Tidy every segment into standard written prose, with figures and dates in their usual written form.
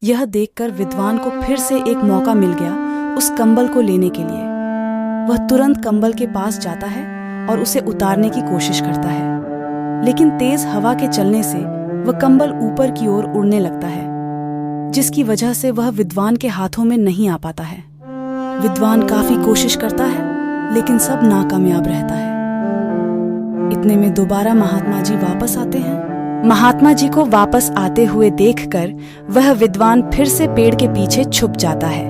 यह देखकर विद्वान को फिर से एक मौका मिल गया उस कंबल को लेने के लिए। वह तुरंत कंबल के पास जाता है और उसे उतारने की कोशिश करता है, लेकिन तेज हवा के चलने से वह कंबल ऊपर की ओर उड़ने लगता है, जिसकी वजह से वह विद्वान के हाथों में नहीं आ पाता है। विद्वान काफी कोशिश करता है, लेकिन सब नाकामयाब रहता है। इतने में दोबारा महात्मा जी वापस आते हैं। महात्मा जी को वापस आते हुए देखकर वह विद्वान फिर से पेड़ के पीछे छुप जाता है।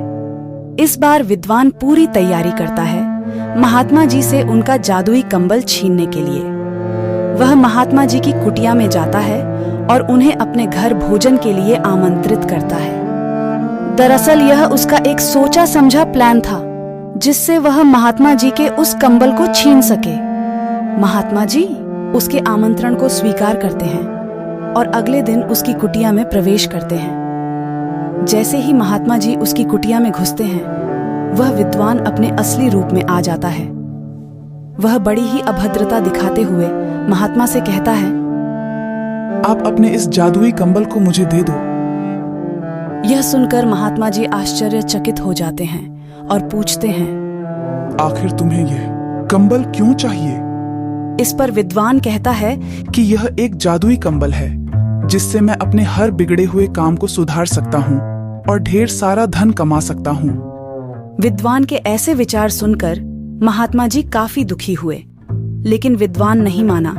इस बार विद्वान पूरी तैयारी करता है महात्मा जी से उनका जादुई कंबल छीनने के लिए। वह महात्मा जी की कुटिया में जाता है और उन्हें अपने घर भोजन के लिए आमंत्रित करता है। दरअसल यह उसका एक सोचा समझा प्लान था, जिससे वह महात्मा जी के उस कंबल को छीन सके। महात्मा जी उसके आमंत्रण को स्वीकार करते हैं और अगले दिन उसकी कुटिया में प्रवेश करते हैं। जैसे ही महात्मा जी उसकी कुटिया में घुसते हैं, वह विद्वान अपने असली रूप में आ जाता है। वह बड़ी ही अभद्रता दिखाते हुए महात्मा से कहता है, आप अपने इस जादुई कंबल को मुझे दे दो। यह सुनकर महात्मा जी आश्चर्यचकित हो जाते हैं और पूछते हैं, आखिर तुम्हें यह कंबल क्यों चाहिए? इस पर विद्वान कहता है कि यह एक जादुई कंबल है, जिससे मैं अपने हर बिगड़े हुए काम को सुधार सकता हूँ और ढेर सारा धन कमा सकता हूँ। विद्वान के ऐसे विचार सुनकर महात्मा जी काफी दुखी हुए, लेकिन विद्वान नहीं माना।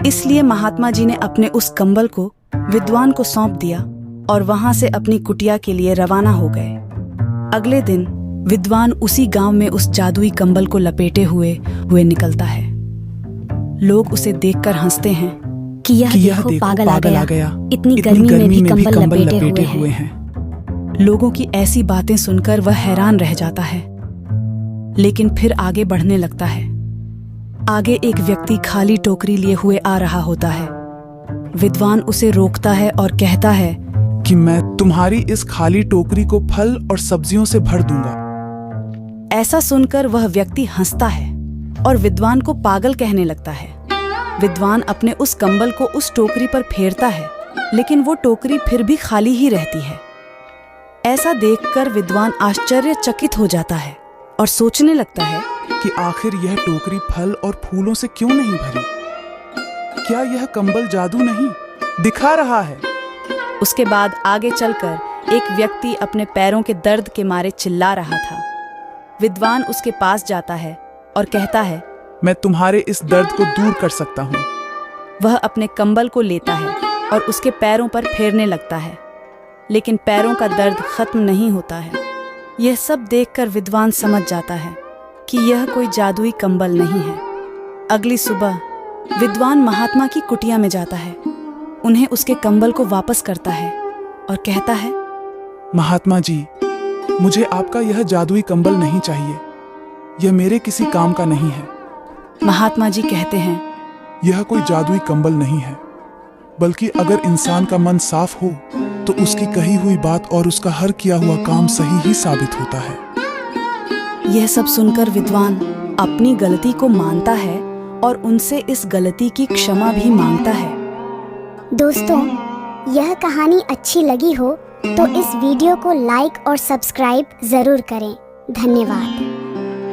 इसलिए महात्मा जी ने अपने उस कंबल को विद्वान को सौंप दिया और वहां से अपनी कुटिया के लिए रवाना हो गए। अगले दिन विद्वान उसी गांव में उस जादुई कंबल को लपेटे हुए निकलता है। लोग उसे देखकर हंसते हैं कि यह देखो पागल आ गया। इतनी गर्मी में भी कंबल लपेटे हुए हैं। लोगों की ऐसी बातें सुनकर वह हैरान रह जाता है, लेकिन फिर आगे बढ़ने लगता है। आगे एक व्यक्ति खाली टोकरी लिए हुए आ रहा होता है। विद्वान उसे रोकता है और कहता है कि मैं तुम्हारी इस खाली टोकरी को फल और सब्जियों से भर दूंगा। ऐसा सुनकर वह व्यक्ति हंसता है और विद्वान को पागल कहने लगता है। विद्वान अपने उस कंबल को उस टोकरी पर फेरता है, लेकिन वो टोकरी फिर भी खाली ही रहती है। ऐसा देखकर विद्वान आश्चर्यचकित हो जाता है और सोचने लगता है कि आखिर यह टोकरी फल और फूलों से क्यों नहीं भरी? क्या यह कंबल जादू नहीं दिखा रहा है? उसके बाद आगे चलकर एक व्यक्ति अपने पैरों के दर्द के मारे चिल्ला रहा था। विद्वान उसके पास जाता है और कहता है, मैं तुम्हारे इस दर्द को दूर कर सकता हूँ। वह अपने कंबल को लेता है और उसके पैरों पर फेरने लगता है, लेकिन पैरों का दर्द खत्म नहीं होता है। यह सब देखकर विद्वान समझ जाता है कि यह कोई जादुई कंबल नहीं है। अगली सुबह विद्वान महात्मा की कुटिया में जाता है, उन्हें उसके कंबल को वापस करता है और कहता है, महात्मा जी, मुझे आपका यह जादुई कंबल नहीं चाहिए। यह मेरे किसी काम का नहीं है। महात्मा जी कहते हैं, यह कोई जादुई कंबल नहीं है, बल्कि अगर इंसान का मन साफ हो तो उसकी कही हुई बात और उसका हर किया हुआ काम सही ही साबित होता है। यह सब सुनकर विद्वान अपनी गलती को मानता है और उनसे इस गलती की क्षमा भी मांगता है। दोस्तों, यह कहानी अच्छी लगी हो तो इस वीडियो को लाइक और सब्सक्राइब जरूर करें। धन्यवाद।